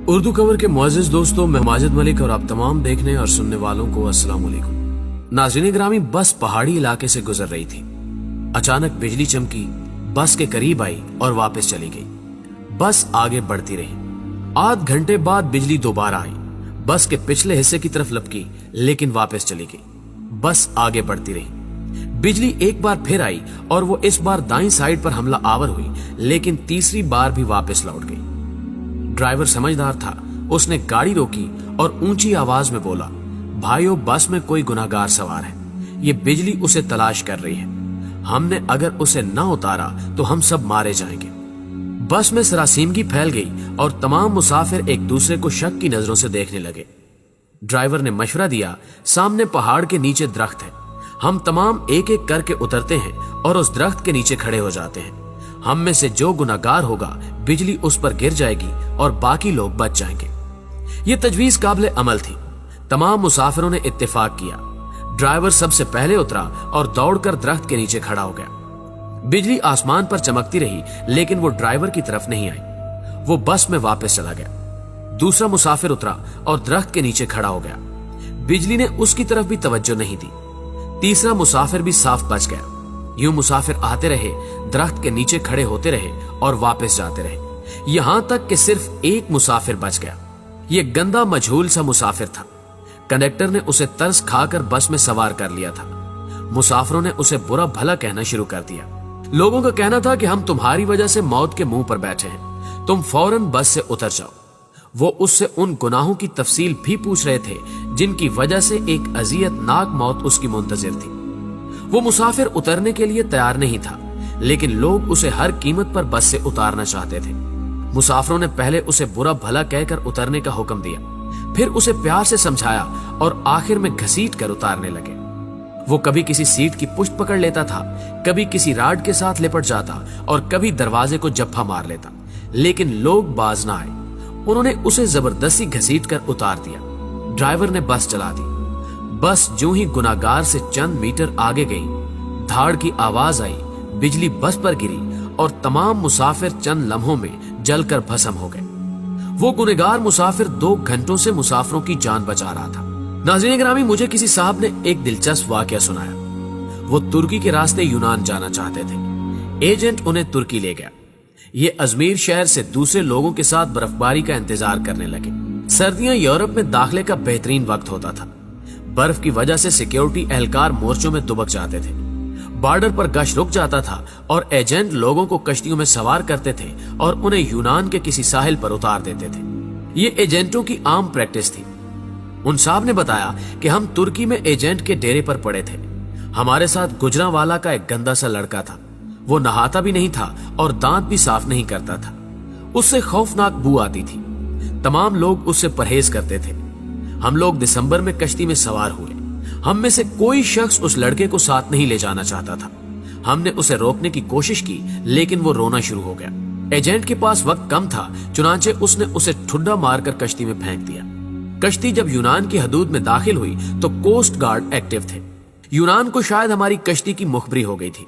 Urdu cover के मुअज़्ज़िज़ दोस्तों, मैं माजिद मलिक और आप तमाम देखने और सुनने वालों को अस्सलाम वालेकुम। नाज़रीन ग्रामी, बस पहाड़ी इलाके से गुजर रही थी। अचानक बिजली चमकी, बस के करीब आई और वापस चली गई। बस आगे बढ़ती रही। आध घंटे बाद बिजली दोबारा आई, बस के पिछले हिस्से की तरफ लपकी, लेकिन वापस चली गई। बस आगे बढ़ती रही। बिजली एक बार फिर आई और वो इस बार दाईं साइड पर हमला आवर हुई, लेकिन तीसरी बार भी वापस लौट गई। ड्राइवर समझदार था, उसने गाड़ी रोकी और ऊंची आवाज में बोला, भाइयों, बस में कोई गुनाहगार सवार है, ये बिजली उसे तलाश कर रही है। हमने अगर उसे न उतारा तो हम सब मारे जाएंगे। बस में सरासीमगी फैल गई और तमाम मुसाफिर एक दूसरे को शक की नजरों से देखने लगे। ड्राइवर ने मशवरा दिया, सामने पहाड़ के नीचे दरख्त है, हम तमाम एक एक करके उतरते हैं और उस दरख्त के नीचे खड़े हो जाते हैं। हम में से जो गुनाहगार होगा, बिजली उस पर गिर जाएगी और बाकी लोग बच जाएंगे। ये तजवीज काबिल अमल थी। तमाम मुसाफिरों ने इत्तेफाक किया। ड्राइवर सबसे पहले उतरा और दौड़कर दरख्त के नीचे खड़ा हो गया। बिजली आसमान पर चमकती रही, लेकिन वो ड्राइवर की तरफ नहीं आई। वो बस में वापस चला गया। दूसरा मुसाफिर उतरा और दरख्त के नीचे खड़ा हो गया। बिजली ने उसकी तरफ भी तवज्जो नहीं दी। तीसरा मुसाफिर भी साफ बच गया। यूं मुसाफिर आते रहे, दरख्त के नीचे खड़े होते रहे और वापस जाते रहे, यहां तक कि सिर्फ एक मुसाफिर बच गया। ये गंदा मजहूल सा मुसाफिर था। कंडक्टर ने उसे तरस खाकर बस में सवार कर लिया था। मुसाफिरों ने उसे बुरा भला कहना शुरू कर दिया। लोगों का कहना था कि हम तुम्हारी वजह से मौत के मुंह पर बैठे हैं, तुम फौरन बस से उतर जाओ। वो उससे उन गुनाहों की तफसील भी पूछ रहे थे जिनकी वजह से एक अजियतनाक मौत उसकी मुंतजिर थी। वो मुसाफिर उतरने के लिए तैयार नहीं था, लेकिन लोग उसे हर कीमत पर बस से उतारना चाहते थे। मुसाफिरों ने पहले उसे बुरा भला कहकर उतरने का हुक्म दिया, फिर उसे प्यार से समझाया और आखिर में घसीट कर उतारने लगे। वो कभी किसी सीट की पुष्ट पकड़ लेता था, कभी किसी राड के साथ लिपट जाता और कभी दरवाजे को जप्फा मार लेता, लेकिन लोग बाज ना आए। उन्होंने उसे जबरदस्ती घसीट कर उतार दिया। ड्राइवर ने बस चला दी। बस जो ही गुनाहगार से चंद मीटर आगे गई, धाड़ की आवाज आई, बिजली बस पर गिरी और तमाम मुसाफिर चंद लम्हों में जलकर भस्म हो गए। वो गुनहगार मुसाफिर 2 घंटों से मुसाफिरों की जान बचा रहा था। नाज़रीन ग्रामी, मुझे किसी साहब ने एक दिलचस्प वाकया सुनाया। वो तुर्की के रास्ते यूनान जाना चाहते थे। एजेंट उन्हें तुर्की ले गया। ये अजमेर शहर से दूसरे लोगों के साथ बर्फबारी का इंतजार करने लगे। सर्दियां यूरोप में दाखिले का बेहतरीन वक्त होता था। बर्फ की वजह से सिक्योरिटी एहलकार मोर्चों में दुबक जाते थे। बॉर्डर पर गश्त रुक जाता था और एजेंट लोगों को कश्तियों में सवार करते थे और उन्हें यूनान के किसी साहिल पर उतार देते थे। ये एजेंटों की आम प्रैक्टिस थी। उन साहब ने बताया कि हम तुर्की में एजेंट के डेरे पर पड़े थे। हमारे साथ गुजरांवाला का एक गंदा सा लड़का था। वो नहाता भी नहीं था और दांत भी साफ नहीं करता था। उससे खौफनाक बू आती थी। तमाम लोग उससे परहेज करते थे। हम लोग दिसंबर में कश्ती में सवार हुए। हम में से कोई शख्स उस लड़के को साथ नहीं ले जाना चाहता था। हमने उसे रोकने की कोशिश की, लेकिन वो रोना शुरू हो गया। एजेंट के पास वक्त कम था, चुनांचे उसने उसे ठुड्डा मारकर कश्ती में फेंक दिया। कश्ती जब यूनान की हदूद में दाखिल हुई तो कोस्ट गार्ड एक्टिव थे। यूनान को शायद हमारी कश्ती की मुखबरी हो गई थी।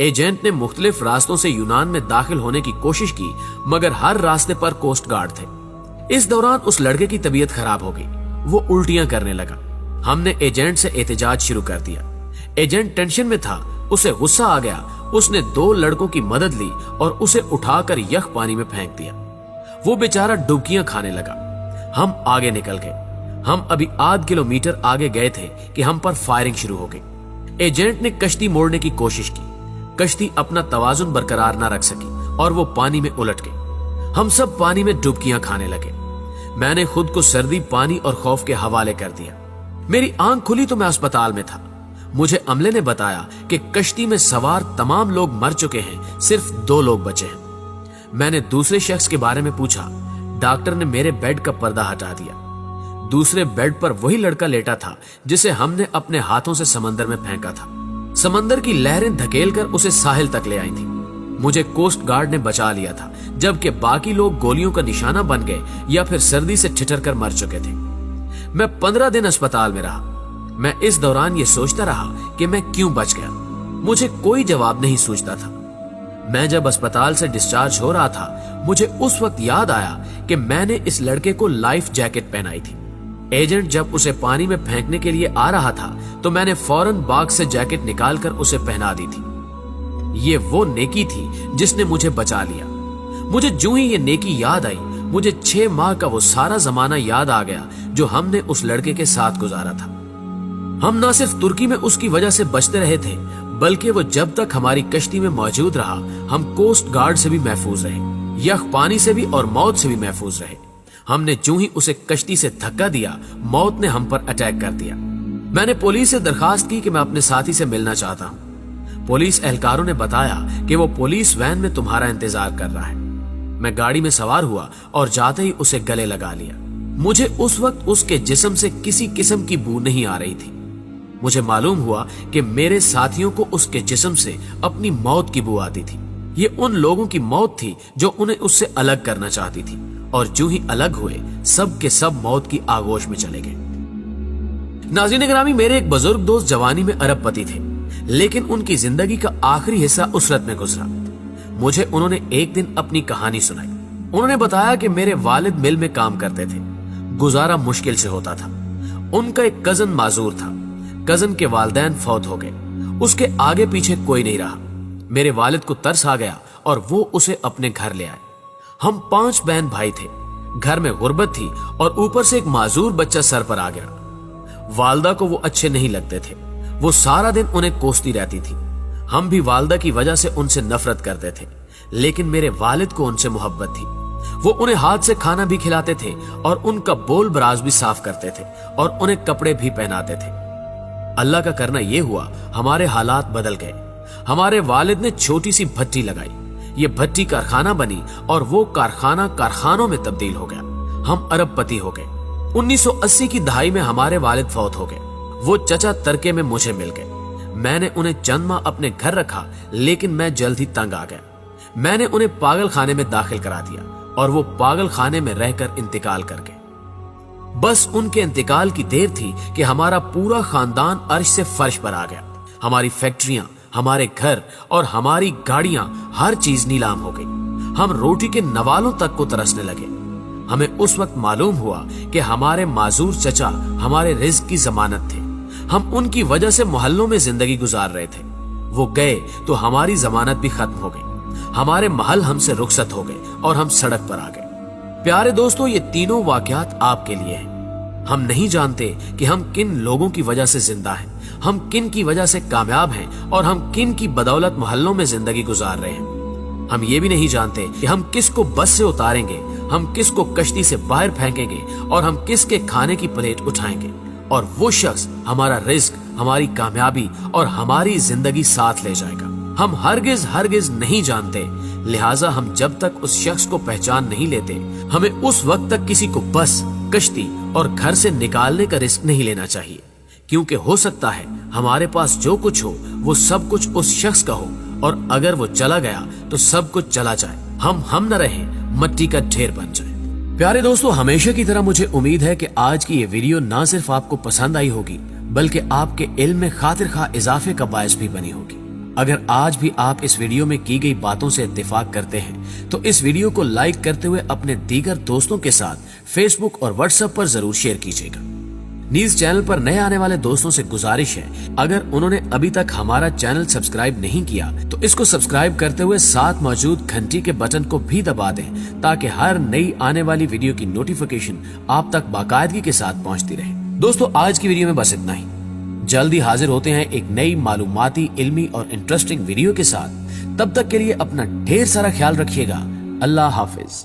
एजेंट ने मुख्तलिफ रास्तों से यूनान में दाखिल होने की कोशिश की, मगर हर रास्ते पर कोस्ट गार्ड थे। इस दौरान उस लड़के की तबीयत खराब हो गई। वो उल्टियां करने लगा। हमने एजेंट से एहतजाज शुरू कर दिया। एजेंट टेंशन में था, उसे गुस्सा आ गया। उसने 2 लड़कों की मदद ली और उसे उठाकर यख पानी में फेंक दिया। वो बेचारा डुबकियां खाने लगा। हम आगे निकल गए। हम अभी आध किलोमीटर आगे गए थे कि हम पर फायरिंग शुरू हो गई। एजेंट ने कश्ती मोड़ने की कोशिश की। कश्ती अपना तवाजुन बरकरार न रख सकी और वो पानी में उलट गई। हम सब पानी में डुबकियां खाने लगे। मैंने खुद को सर्दी, पानी और खौफ के हवाले कर दिया। मेरी आंख खुली तो मैं अस्पताल में था। मुझे अमले ने बताया कि कश्ती में सवार तमाम लोग मर चुके हैं, सिर्फ 2 लोग बचे हैं। मैंने दूसरे शख्स के बारे में पूछा। डॉक्टर ने मेरे बेड का पर्दा हटा दिया। दूसरे बेड पर वही लड़का लेटा था जिसे हमने अपने हाथों से समंदर में फेंका था। समंदर की लहरें धकेलकर उसे साहिल तक ले आई थी। मुझे कोस्ट गार्ड ने बचा लिया था, जबकि बाकी लोग गोलियों का निशाना बन गए या फिर सर्दी से ठिठर कर मर चुके थे। मैं 15 दिन अस्पताल में रहा। मैं इस दौरान ये सोचता रहा कि मैं क्यों बच गया। मुझे कोई जवाब नहीं सूझता था। मैं जब अस्पताल से डिस्चार्ज हो रहा था, मुझे उस वक्त याद आया कि मैंने इस लड़के को लाइफ जैकेट पहनाई थी। एजेंट जब उसे पानी में फेंकने के लिए आ रहा था तो मैंने फौरन बाग से जैकेट निकालकर उसे पहना दी थी। ये वो नेकी थी जिसने मुझे बचा लिया। मुझे जो ही ये नेकी याद आई, मुझे 6 माह का वो सारा जमाना याद आ गया जो हमने उस लड़के के साथ गुजारा था। हम न सिर्फ तुर्की में उसकी वजह से बचते रहे थे, बल्कि वो जब तक हमारी कश्ती में मौजूद रहा, हम कोस्ट गार्ड से भी महफूज रहे, यख पानी से भी और मौत से भी महफूज रहे। हमने जो ही उसे कश्ती से धक्का दिया, मौत ने हम पर अटैक कर दिया। मैंने पुलिस से दरखास्त की कि मैं अपने साथी से मिलना चाहता हूँ। पुलिस एहलकारों ने बताया कि वो पुलिस वैन में तुम्हारा इंतजार कर रहा है। मैं गाड़ी में सवार हुआ और जाते ही उसे गले लगा लिया। मुझे उस वक्त उसके जिस्म से किसी किस्म की बू नहीं आ रही थी। मुझे मालूम हुआ कि मेरे साथियों को उसके जिस्म से अपनी मौत की बू आती थी। ये उन लोगों की मौत थी जो उन्हें उससे अलग करना चाहती थी, और जो ही अलग हुए सब के सब मौत की आगोश में चले गए। नाज़रीन ग्रामी, मेरे एक बुजुर्ग दोस्त जवानी में अरबपति थे, लेकिन उनकी जिंदगी का आखिरी हिस्सा उसरत में गुजरा। मुझे उन्होंने एक दिन अपनी कहानी सुनाई। उन्होंने बताया कि मेरे वालिद मिल में काम करते थे, गुजारा मुश्किल से होता था। उनका एक कजन माजूर था। कजन के वालिदैन फौत हो गए, उसके आगे पीछे कोई नहीं रहा। मेरे वालिद को तरस आ गया और वो उसे अपने घर ले आए। हम 5 बहन भाई थे। घर में गुर्बत थी और ऊपर से एक माजूर बच्चा सर पर आ गया। वालदा को वो अच्छे नहीं लगते थे। वो सारा दिन उन्हें कोसती रहती थी। हम भी वालदा की वजह से उनसे नफरत करते थे, लेकिन मेरे वालिद को उनसे मोहब्बत थी। वो उन्हें हाथ से खाना भी खिलाते थे और उनका बोल बराज भी साफ करते थे और उन्हें कपड़े भी पहनाते थे। अल्लाह का करना यह हुआ, हमारे हालात बदल गए। हमारे वालिद ने छोटी सी भट्टी लगाई। ये भट्टी कारखाना बनी और वो कारखाना कारखानों में तब्दील हो गया। हम अरबपति हो गए। 1980 की दहाई में हमारे वालिद फौत हो गए। वो चचा तरके में मुझे मिल गए। मैंने उन्हें चंद माह अपने घर रखा, लेकिन मैं जल्द ही तंग आ गया। मैंने उन्हें पागल खाने में दाखिल करा दिया और वो पागल खाने में रहकर इंतकाल कर गए। बस उनके इंतकाल की देर थी कि हमारा पूरा खानदान अर्श से फर्श पर आ गया। हमारी फैक्ट्रियां, हमारे घर और हमारी गाड़ियां, हर चीज नीलाम हो गई। हम रोटी के नवालों तक को तरसने लगे। हमें उस वक्त मालूम हुआ कि हमारे माजूर चचा हमारे रिज्क की जमानत थे। हम उनकी वजह से मोहल्लों में जिंदगी गुजार रहे थे। वो गए तो हमारी जमानत भी खत्म हो गई। हमारे महल हमसे रुखसत हो गए और हम सड़क पर आ गए। प्यारे दोस्तों, ये तीनों वाकयात आपके लिए हैं। हम नहीं जानते कि हम किन लोगों की वजह से जिंदा हैं, हम किन की वजह से कामयाब हैं और हम किन की बदौलत मोहल्लों में जिंदगी गुजार रहे हैं। हम ये भी नहीं जानते कि हम किसको बस से उतारेंगे, हम किसको कश्ती से बाहर फेंकेंगे और हम किसके खाने की प्लेट उठाएंगे, और वो शख्स हमारा रिस्क, हमारी कामयाबी और हमारी जिंदगी साथ ले जाएगा। हम हरगिज नहीं जानते, लिहाजा हम जब तक उस शख्स को पहचान नहीं लेते, हमें उस वक्त तक किसी को बस, कश्ती और घर से निकालने का रिस्क नहीं लेना चाहिए, क्योंकि हो सकता है हमारे पास जो कुछ हो वो सब कुछ उस शख्स का हो, और अगर वो चला गया तो सब कुछ चला जाए, हम न रहे, मट्टी का ढेर बन जाए। प्यारे दोस्तों, हमेशा की तरह मुझे उम्मीद है कि आज की ये वीडियो ना सिर्फ आपको पसंद आई होगी, बल्कि आपके इल्म में खातिर खा इजाफे का बायस भी बनी होगी। अगर आज भी आप इस वीडियो में की गई बातों से इत्तेफाक करते हैं तो इस वीडियो को लाइक करते हुए अपने दीगर दोस्तों के साथ फेसबुक और व्हाट्सएप पर जरूर शेयर कीजिएगा। न्यूज चैनल पर नए आने वाले दोस्तों से गुजारिश है, अगर उन्होंने अभी तक हमारा चैनल सब्सक्राइब नहीं किया तो इसको सब्सक्राइब करते हुए साथ मौजूद घंटी के बटन को भी दबा दें, ताकि हर नई आने वाली वीडियो की नोटिफिकेशन आप तक बाकायदगी के साथ पहुंचती रहे। दोस्तों, आज की वीडियो में बस इतना ही। जल्दी हाजिर होते हैं एक नई मालूमाती, इल्मी और इंटरेस्टिंग वीडियो के साथ। तब तक के लिए अपना ढेर सारा ख्याल रखिएगा। अल्लाह हाफिज।